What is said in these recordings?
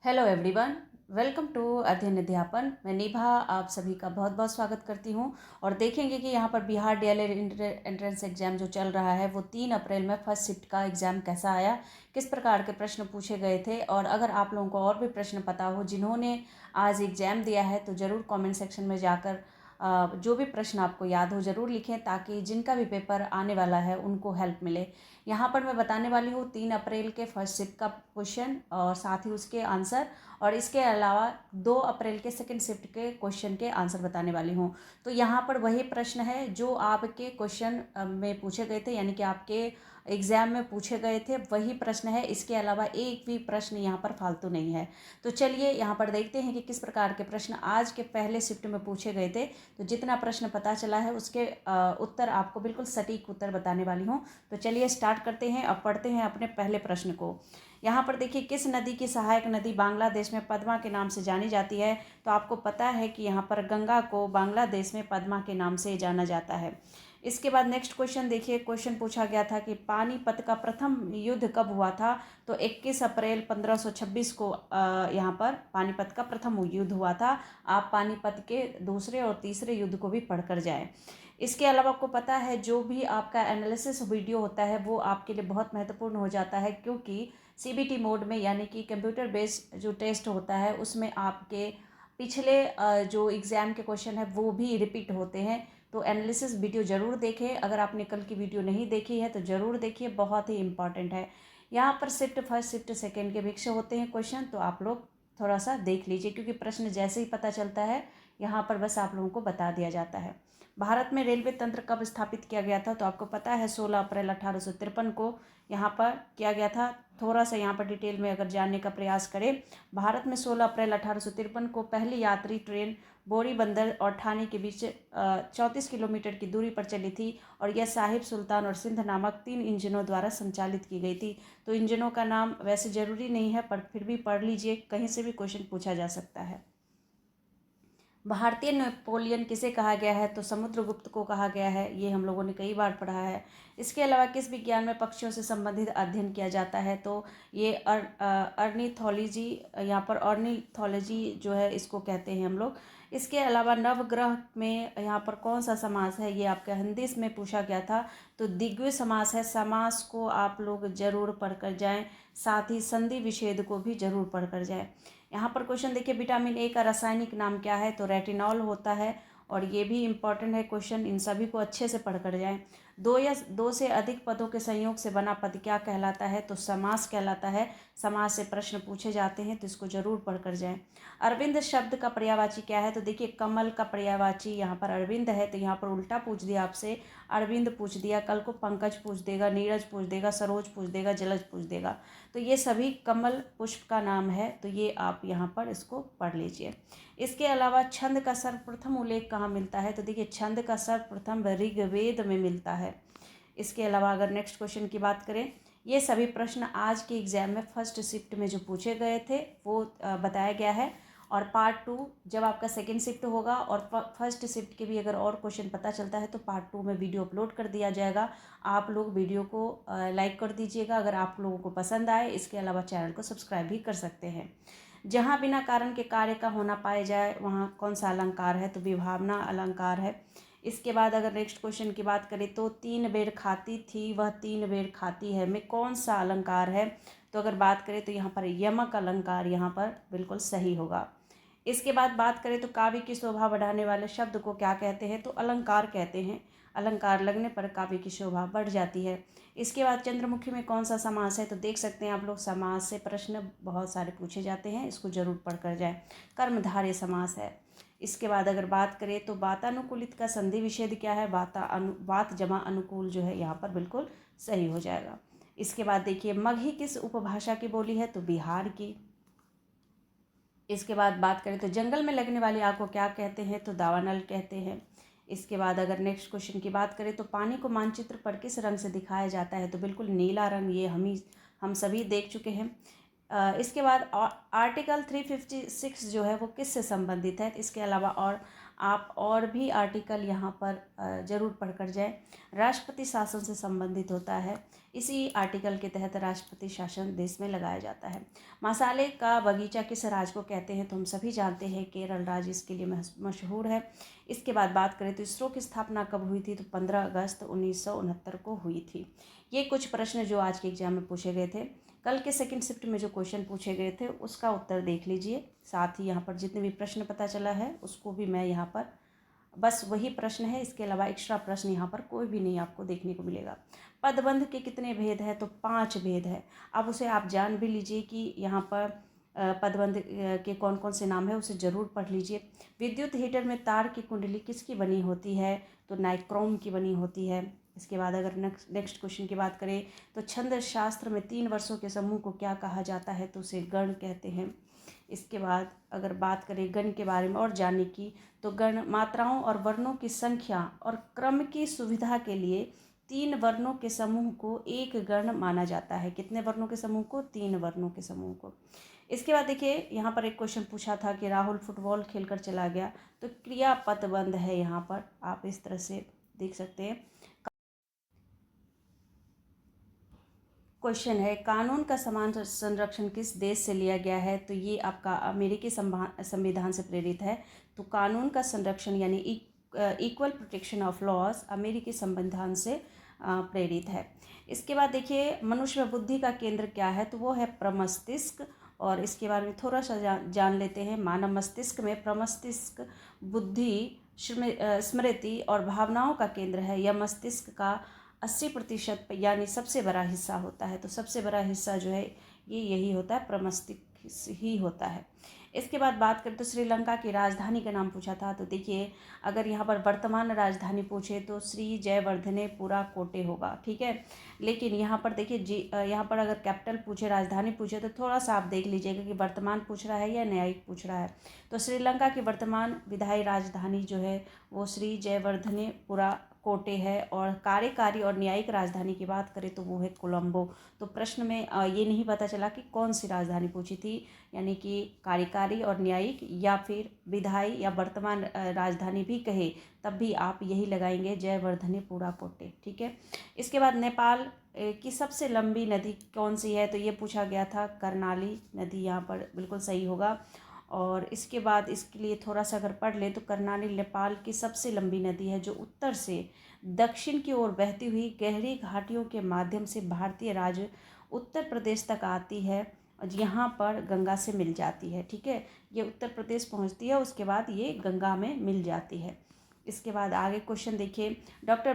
Hello everyone, welcome to अध्ययन अध्यापन। मैं निभा आप सभी का बहुत बहुत स्वागत करती हूं और देखेंगे कि यहाँ पर बिहार डीएलएड एंट्रेंस एग्ज़ाम जो चल रहा है वो 3 अप्रैल में फर्स्ट शिफ्ट का एग्ज़ाम कैसा आया, किस प्रकार के प्रश्न पूछे गए थे। और अगर आप लोगों को और भी प्रश्न पता हो जिन्होंने आज एग्ज़ाम दिया है तो ज़रूर कॉमेंट सेक्शन में जाकर जो भी प्रश्न आपको याद हो ज़रूर लिखें, ताकि जिनका भी पेपर आने वाला है उनको हेल्प मिले। यहाँ पर मैं बताने वाली हूँ 3 अप्रैल के फर्स्ट शिफ्ट का क्वेश्चन और साथ ही उसके आंसर, और इसके अलावा 2 अप्रैल के सेकंड शिफ्ट के क्वेश्चन के आंसर बताने वाली हूँ। तो यहाँ पर वही प्रश्न है जो आपके क्वेश्चन में पूछे गए थे, यानी कि आपके एग्ज़ाम में पूछे गए थे वही प्रश्न है। इसके अलावा एक भी प्रश्न यहाँ पर फालतू नहीं है। तो चलिए यहाँ पर देखते हैं कि किस प्रकार के प्रश्न आज के पहले शिफ्ट में पूछे गए थे। तो जितना प्रश्न पता चला है उसके उत्तर आपको बिल्कुल सटीक उत्तर बताने वाली हूँ। तो चलिए स्टार्ट करते हैं और पढ़ते हैं अपने पहले प्रश्न को। यहाँ पर देखिए, किस नदी की सहायक नदी बांग्लादेश में पद्मा के नाम से जानी जाती है। तो आपको पता है कि यहाँ पर गंगा को बांग्लादेश में पद्मा के नाम से जाना जाता है। इसके बाद नेक्स्ट क्वेश्चन देखिए, क्वेश्चन पूछा गया था कि पानीपत का प्रथम युद्ध कब हुआ था। तो 21 अप्रैल 1526 को यहाँ पर पानीपत का प्रथम युद्ध हुआ था। आप पानीपत के दूसरे और तीसरे युद्ध को भी पढ़कर जाएं। इसके अलावा आपको पता है जो भी आपका एनालिसिस वीडियो होता है वो आपके लिए बहुत महत्वपूर्ण हो जाता है, क्योंकि सीबीटी मोड में यानी कि कंप्यूटर बेस्ड जो टेस्ट होता है उसमें आपके पिछले जो एग्ज़ाम के क्वेश्चन है वो भी रिपीट होते हैं। तो एनालिसिस वीडियो ज़रूर देखें। अगर आपने कल की वीडियो नहीं देखी है तो ज़रूर देखिए, बहुत ही इंपॉर्टेंट है। यहाँ पर शिफ्ट फर्स्ट शिफ्ट सेकेंड के मिक्स होते हैं क्वेश्चन, तो आप लोग थोड़ा सा देख लीजिए, क्योंकि प्रश्न जैसे ही पता चलता है यहाँ पर बस आप लोगों को बता दिया जाता है। भारत में रेलवे तंत्र कब स्थापित किया गया था। तो आपको पता है 16 अप्रैल 1853 को यहाँ पर किया गया था। थोड़ा सा यहाँ पर डिटेल में अगर जानने का प्रयास करें, भारत में 16 अप्रैल 1853 को पहली यात्री ट्रेन बोरी बंदर और ठाणे के बीच 34 किलोमीटर की दूरी पर चली थी, और यह साहिब सुल्तान और सिंध नामक 3 इंजनों द्वारा संचालित की गई थी। तो इंजनों का नाम वैसे ज़रूरी नहीं है, पर फिर भी पढ़ लीजिए, कहीं से भी क्वेश्चन पूछा जा सकता है। भारतीय नेपोलियन किसे कहा गया है। तो समुद्रगुप्त को कहा गया है, ये हम लोगों ने कई बार पढ़ा है। इसके अलावा किस विज्ञान में पक्षियों से संबंधित अध्ययन किया जाता है। तो ये अर्निथोलॉजी, यहाँ पर ऑर्निथोलॉजी जो है इसको कहते हैं हम लोग। इसके अलावा नवग्रह में यहाँ पर कौन सा समास है, ये आपके हिंदी में पूछा गया था। तो द्विगु समास है। समास को आप लोग जरूर पढ़कर जाएं, साथ ही संधि विच्छेद को भी जरूर पढ़कर जाएं। यहाँ पर क्वेश्चन देखिए, विटामिन ए का रासायनिक नाम क्या है। तो रेटिनॉल होता है, और ये भी इम्पॉर्टेंट है क्वेश्चन, इन सभी को अच्छे से पढ़ कर जाएं। दो या दो से अधिक पदों के संयोग से बना पद क्या कहलाता है। तो समास कहलाता है। समास से प्रश्न पूछे जाते हैं, तो इसको जरूर पढ़ कर जाएं। अरविंद शब्द का पर्यायवाची क्या है। तो देखिए, कमल का पर्यायवाची यहाँ पर अरविंद है, तो यहाँ पर उल्टा पूछ दिया आपसे, अरविंद पूछ दिया, कल को पंकज पूछ देगा, नीरज पूछ देगा, सरोज पूछ देगा, जलज पूछ देगा। तो ये सभी कमल पुष्प का नाम है, तो ये आप यहाँ पर इसको पढ़ लीजिए। इसके अलावा छंद का सर्वप्रथम उल्लेख कहाँ मिलता है। तो देखिए, छंद का सर्वप्रथम ऋग्वेद में मिलता है। इसके अलावा अगर नेक्स्ट क्वेश्चन की बात करें, ये सभी प्रश्न आज के एग्जाम में फर्स्ट शिफ्ट में जो पूछे गए थे वो बताया गया है। और पार्ट 2 जब आपका सेकेंड शिफ्ट होगा और फर्स्ट शिफ्ट के भी अगर और क्वेश्चन पता चलता है तो पार्ट 2 में वीडियो अपलोड कर दिया जाएगा। आप लोग वीडियो को लाइक कर दीजिएगा अगर आप लोगों को पसंद आए। इसके अलावा चैनल को सब्सक्राइब भी कर सकते हैं। जहाँ बिना कारण के कार्य का होना पाया जाए वहाँ कौन सा अलंकार है। तो विभावना अलंकार है। इसके बाद अगर नेक्स्ट क्वेश्चन की बात करें, तो 3 बेर खाती थी वह 3 बेर खाती है में कौन सा अलंकार है। तो अगर बात करें तो यहाँ पर यमक अलंकार यहाँ पर बिल्कुल सही होगा। इसके बाद बात करें तो काव्य की शोभा बढ़ाने वाले शब्द को क्या कहते हैं। तो अलंकार कहते हैं। अलंकार लगने पर काव्य की शोभा बढ़ जाती है। इसके बाद चंद्रमुखी में कौन सा समास है। तो देख सकते हैं आप लोग, समास से प्रश्न बहुत सारे पूछे जाते हैं, इसको जरूर पढ़ कर जाए। कर्मधारय समास है। इसके बाद अगर बात करें तो वातानुकूलित का संधि विच्छेद क्या है। वात जमा अनुकूल जो है यहाँ पर बिल्कुल सही हो जाएगा। इसके बाद देखिए, मगही किस उपभाषा की बोली है। तो बिहार की। इसके बाद बात करें तो जंगल में लगने वाली आग को क्या कहते हैं। तो दावानल कहते हैं। इसके बाद अगर नेक्स्ट क्वेश्चन की बात करें तो पानी को मानचित्र पर किस रंग से दिखाया जाता है। तो बिल्कुल नीला रंग, ये हम सभी देख चुके हैं। इसके बाद आर्टिकल 356 जो है वो किस से संबंधित है। इसके अलावा और आप और भी आर्टिकल यहाँ पर ज़रूर पढ़कर जाएं। राष्ट्रपति शासन से संबंधित होता है, इसी आर्टिकल के तहत राष्ट्रपति शासन देश में लगाया जाता है। मसाले का बगीचा किस राज्य को कहते हैं, तो हम सभी जानते हैं केरल राज्य इसके लिए मशहूर है। इसके बाद बात करें तो इसरो की स्थापना कब हुई थी, तो 15 अगस्त 1969 को हुई थी। ये कुछ प्रश्न जो आज के एग्जाम में पूछे गए थे। कल के सेकंड शिफ्ट में जो क्वेश्चन पूछे गए थे उसका उत्तर देख लीजिए। साथ ही यहाँ पर जितने भी प्रश्न पता चला है उसको भी मैं यहाँ पर, बस वही प्रश्न है, इसके अलावा एक्स्ट्रा प्रश्न यहाँ पर कोई भी नहीं आपको देखने को मिलेगा। पदबंध के कितने भेद हैं, तो 5 भेद है। अब उसे आप जान भी लीजिए कि यहाँ पर पदबंध के कौन कौन से नाम है, उसे ज़रूर पढ़ लीजिए। विद्युत हीटर में तार की कुंडली किसकी बनी होती है, तो नाइक्रोम की बनी होती है। इसके बाद अगर नेक्स्ट क्वेश्चन की बात करें तो छंद शास्त्र में 3 वर्षों के समूह को क्या कहा जाता है, तो उसे गण कहते हैं। इसके बाद अगर बात करें गण के बारे में और जानने की, तो गण मात्राओं और वर्णों की संख्या और क्रम की सुविधा के लिए 3 वर्णों के समूह को एक गण माना जाता है। कितने वर्णों के समूह को, 3 वर्णों के समूह को। इसके बाद देखिए यहाँ पर एक क्वेश्चन पूछा था कि राहुल फुटबॉल खेलकर चला गया, तो क्रियापद बंध है, यहाँ पर आप इस तरह से देख सकते हैं। क्वेश्चन है कानून का समान संरक्षण किस देश से लिया गया है, तो ये आपका अमेरिकी संविधान से प्रेरित है। तो कानून का संरक्षण यानी इक्वल प्रोटेक्शन ऑफ लॉज अमेरिकी संविधान से प्रेरित है। इसके बाद देखिए मनुष्य में बुद्धि का केंद्र क्या है, तो वो है प्रमस्तिष्क। और इसके बारे में थोड़ा सा जान लेते हैं। मानव मस्तिष्क में प्रमस्तिष्क बुद्धि, स्मृति और भावनाओं का केंद्र है। यह मस्तिष्क का 80% यानी सबसे बड़ा हिस्सा होता है। तो सबसे बड़ा हिस्सा जो है ये यही होता है, प्रमस्तिष्क ही होता है। इसके बाद बात करें तो श्रीलंका की राजधानी का नाम पूछा था, तो देखिए अगर यहाँ पर वर्तमान राजधानी पूछे तो श्री जयवर्धनेपुरा कोटे होगा, ठीक है। लेकिन यहाँ पर देखिए यहाँ पर अगर कैपिटल पूछे, राजधानी पूछे, तो थोड़ा सा आप देख लीजिएगा कि वर्तमान पूछ रहा है या न्यायिक पूछ रहा है। तो श्रीलंका की वर्तमान विधायी राजधानी जो है वो श्री जयवर्धनेपुरा कोटे है। और कार्यकारी और न्यायिक राजधानी की बात करें तो वो है कोलंबो। तो प्रश्न में ये नहीं पता चला कि कौन सी राजधानी पूछी थी, यानी कि कार्यकारी और न्यायिक या फिर विधायी या वर्तमान राजधानी भी कहे तब भी आप यही लगाएंगे जयवर्धनेपुरा कोटे, ठीक है। इसके बाद नेपाल की सबसे लंबी नदी कौन सी है, तो ये पूछा गया था, कर्णाली नदी यहाँ पर बिल्कुल सही होगा। और इसके बाद इसके लिए थोड़ा सा अगर पढ़ ले तो कर्णाली नेपाल की सबसे लंबी नदी है जो उत्तर से दक्षिण की ओर बहती हुई गहरी घाटियों के माध्यम से भारतीय राज्य उत्तर प्रदेश तक आती है और यहाँ पर गंगा से मिल जाती है, ठीक है। ये उत्तर प्रदेश पहुँचती है, उसके बाद ये गंगा में मिल जाती है। इसके बाद आगे क्वेश्चन देखिए, डॉक्टर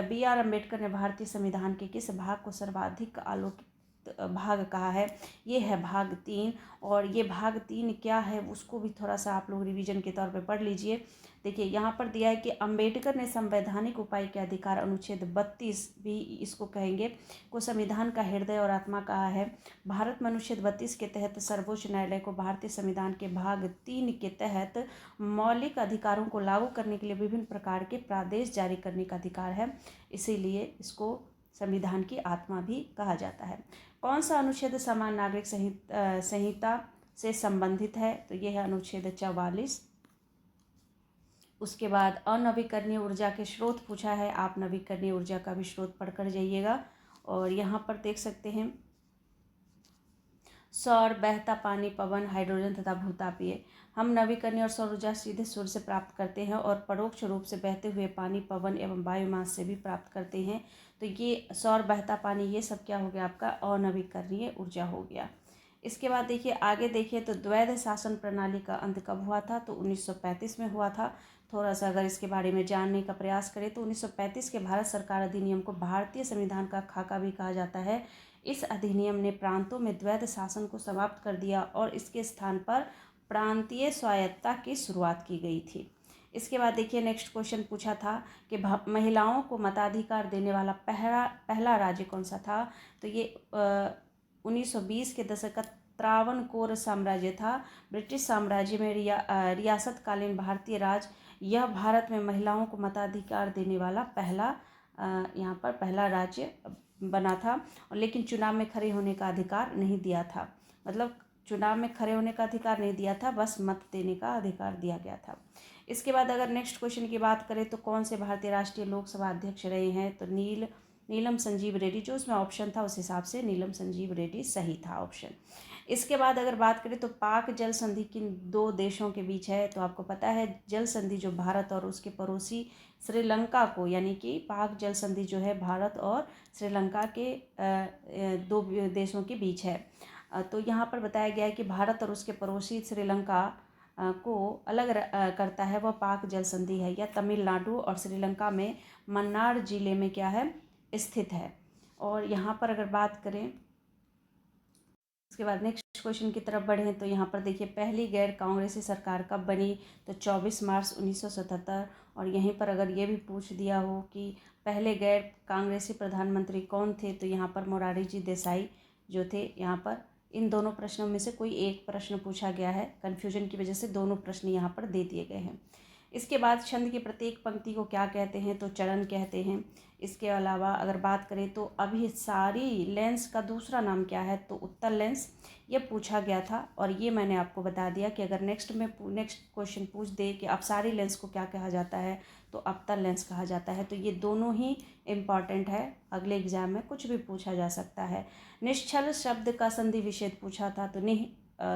बी आर अम्बेडकर ने भारतीय संविधान के किस भाग को सर्वाधिक आलोकित भाग कहा है, ये है भाग 3। और ये भाग 3 क्या है उसको भी थोड़ा सा आप लोग रिवीजन के तौर पे पढ़ लीजिए। देखिए यहाँ पर दिया है कि अम्बेडकर ने संवैधानिक उपाय के अधिकार अनुच्छेद 32 भी इसको कहेंगे को संविधान का हृदय और आत्मा कहा है। भारत में अनुच्छेद 32 के तहत सर्वोच्च न्यायालय को भारतीय संविधान के भाग 3 के तहत मौलिक अधिकारों को लागू करने के लिए विभिन्न प्रकार के प्रादेश जारी करने का अधिकार है, इसीलिए इसको संविधान की आत्मा भी कहा जाता है। कौन सा अनुच्छेद समान नागरिक संहिता से संबंधित है, तो यह है अनुच्छेद 44। उसके बाद अनवीकरणीय ऊर्जा के स्रोत पूछा है, आप नवीकरणीय ऊर्जा का भी स्रोत पढ़कर जाइएगा। और यहाँ पर देख सकते हैं सौर, बहता पानी, पवन, हाइड्रोजन तथा भूतापीय। हम नवीकरणीय और सौर ऊर्जा सीधे सूर्य से प्राप्त करते हैं और परोक्ष रूप से बहते हुए पानी, पवन एवं बायोमास से भी प्राप्त करते हैं। तो ये सौर, बहता पानी, ये सब क्या हो गया आपका अनवीकरणीय ऊर्जा हो गया। इसके बाद देखिए आगे देखिए तो द्वैध शासन प्रणाली का अंत कब हुआ था, तो 1935 में हुआ था। थोड़ा सा अगर इसके बारे में जानने का प्रयास करें तो 1935 के भारत सरकार अधिनियम को भारतीय संविधान का खाका भी कहा जाता है। इस अधिनियम ने प्रांतों में द्वैध शासन को समाप्त कर दिया और इसके स्थान पर प्रांतीय स्वायत्तता की शुरुआत की गई थी। इसके बाद देखिए नेक्स्ट क्वेश्चन पूछा था कि महिलाओं को मताधिकार देने वाला पहला राज्य कौन सा था, तो ये 1920 के दशक का त्रावणकोर साम्राज्य था। ब्रिटिश साम्राज्य में रियासतकालीन भारतीय राज, यह भारत में महिलाओं को मताधिकार देने वाला यहाँ पर पहला राज्य बना था। और लेकिन चुनाव में खड़े होने का अधिकार नहीं दिया था, मतलब चुनाव में खड़े होने का अधिकार नहीं दिया था, बस मत देने का अधिकार दिया गया था। इसके बाद अगर नेक्स्ट क्वेश्चन की बात करें तो कौन से भारतीय राष्ट्रीय लोकसभा अध्यक्ष रहे हैं, तो नीलम संजीव रेड्डी, जो उसमें ऑप्शन था उस हिसाब से नीलम संजीव रेड्डी सही था ऑप्शन। इसके बाद अगर बात करें तो पाक जल संधि किन दो देशों के बीच है, तो आपको पता है जल संधि जो भारत और उसके पड़ोसी श्रीलंका को, यानी कि पाक जल संधि जो है भारत और श्रीलंका के दो देशों के बीच है। तो यहाँ पर बताया गया है कि भारत और उसके पड़ोसी श्रीलंका को अलग करता है वह पाक जल संधि है, या तमिलनाडु और श्रीलंका में मन्नार जिले में क्या है, स्थित है। और यहाँ पर अगर बात करें इसके बाद नेक्स्ट क्वेश्चन की तरफ बढ़ें तो यहाँ पर देखिए पहली गैर कांग्रेसी सरकार कब बनी, तो 24 मार्च 1977। और यहीं पर अगर ये भी पूछ दिया हो कि पहले गैर कांग्रेसी प्रधानमंत्री कौन थे, तो यहाँ पर मोरारजी जी देसाई जो थे। यहाँ पर इन दोनों प्रश्नों में से कोई एक प्रश्न पूछा गया है, कन्फ्यूजन की वजह से दोनों प्रश्न यहाँ पर दे दिए गए हैं। इसके बाद छंद की प्रत्येक पंक्ति को क्या कहते हैं, तो चरण कहते हैं। इसके अलावा अगर बात करें तो अभिसारी लेंस का दूसरा नाम क्या है, तो उत्तल लेंस, ये पूछा गया था। और ये मैंने आपको बता दिया कि अगर नेक्स्ट क्वेश्चन पूछ दे कि अपसारी लेंस को क्या कहा जाता है, तो अवतल लेंस कहा जाता है। तो ये दोनों ही इम्पॉर्टेंट है, अगले एग्जाम में कुछ भी पूछा जा सकता है। निश्चल शब्द का संधि विच्छेद पूछा था, तो निह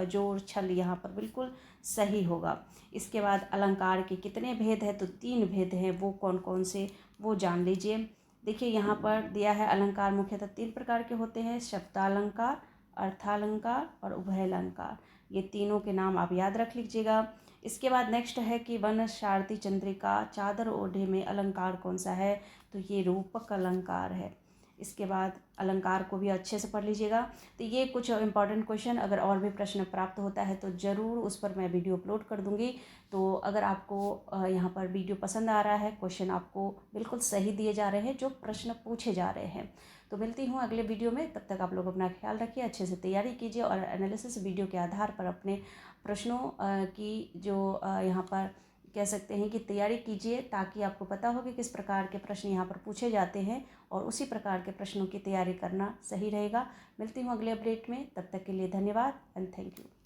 जोड़ छल यहाँ पर बिल्कुल सही होगा। इसके बाद अलंकार के कितने भेद हैं, तो 3 भेद हैं। वो कौन कौन से, वो जान लीजिए। देखिए यहाँ पर दिया है अलंकार मुख्यतः 3 प्रकार के होते हैं, शब्दालंकार, अर्थालंकार और उभयालंकार। ये तीनों के नाम आप याद रख लीजिएगा। इसके बाद नेक्स्ट है कि वन शारदी चंद्रिका चादर ओढ़े में अलंकार कौन सा है, तो ये रूपक अलंकार है। इसके बाद अलंकार को भी अच्छे से पढ़ लीजिएगा। तो ये कुछ इंपॉर्टेंट क्वेश्चन, अगर और भी प्रश्न प्राप्त होता है तो ज़रूर उस पर मैं वीडियो अपलोड कर दूंगी। तो अगर आपको यहाँ पर वीडियो पसंद आ रहा है, क्वेश्चन आपको बिल्कुल सही दिए जा रहे हैं, जो प्रश्न पूछे जा रहे हैं, तो मिलती हूँ अगले वीडियो में। तब तक आप लोग अपना ख्याल रखिए, अच्छे से तैयारी कीजिए और एनालिसिस वीडियो के आधार पर अपने प्रश्नों की जो यहाँ पर कह सकते हैं कि तैयारी कीजिए, ताकि आपको पता हो कि किस प्रकार के प्रश्न यहाँ पर पूछे जाते हैं और उसी प्रकार के प्रश्नों की तैयारी करना सही रहेगा। मिलती हूँ अगले अपडेट में, तब तक के लिए धन्यवाद एंड थैंक यू।